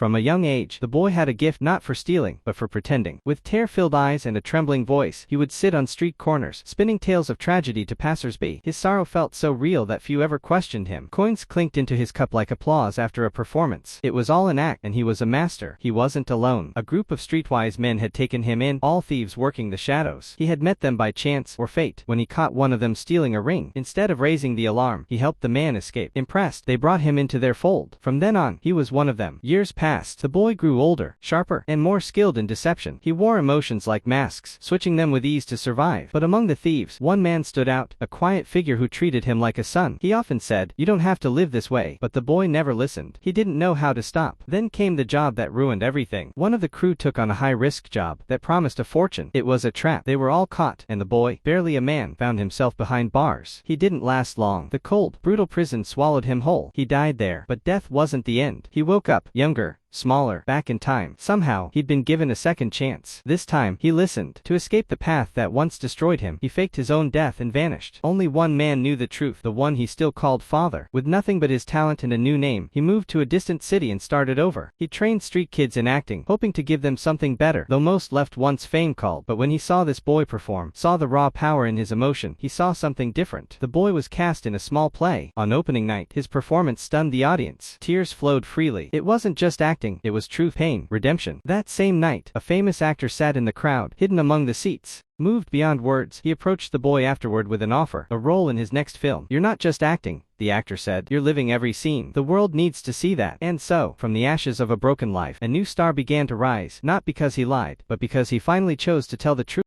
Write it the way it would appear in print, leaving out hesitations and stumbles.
From a young age, the boy had a gift not for stealing, but for pretending. With tear-filled eyes and a trembling voice, he would sit on street corners, spinning tales of tragedy to passersby. His sorrow felt so real that few ever questioned him. Coins clinked into his cup like applause after a performance. It was all an act, and he was a master. He wasn't alone. A group of streetwise men had taken him in, all thieves working the shadows. He had met them by chance, or fate, when he caught one of them stealing a ring. Instead of raising the alarm, he helped the man escape. Impressed, they brought him into their fold. From then on, he was one of them. Years passed. The boy grew older, sharper, and more skilled in deception. He wore emotions like masks, switching them with ease to survive. But among the thieves, one man stood out, a quiet figure who treated him like a son. He often said, "You don't have to live this way." But the boy never listened. He didn't know how to stop. Then came the job that ruined everything. One of the crew took on a high-risk job that promised a fortune. It was a trap. They were all caught, and the boy, barely a man, found himself behind bars. He didn't last long. The cold, brutal prison swallowed him whole. He died there, but death wasn't the end. He woke up, younger, smaller, back in time. Somehow, he'd been given a second chance. This time, he listened. To escape the path that once destroyed him, he faked his own death and vanished. Only one man knew the truth, the one he still called father. With nothing but his talent and a new name, he moved to a distant city and started over. He trained street kids in acting, hoping to give them something better, though most left once fame called. But when he saw this boy perform, saw the raw power in his emotion, he saw something different. The boy was cast in a small play. On opening night, his performance stunned the audience. Tears flowed freely. It wasn't just acting. It was truth, pain, redemption. That same night, a famous actor sat in the crowd, hidden among the seats. Moved beyond words, he approached the boy afterward with an offer, a role in his next film. "You're not just acting," the actor said. "You're living every scene. The world needs to see that." And so, from the ashes of a broken life, a new star began to rise, not because he lied, but because he finally chose to tell the truth.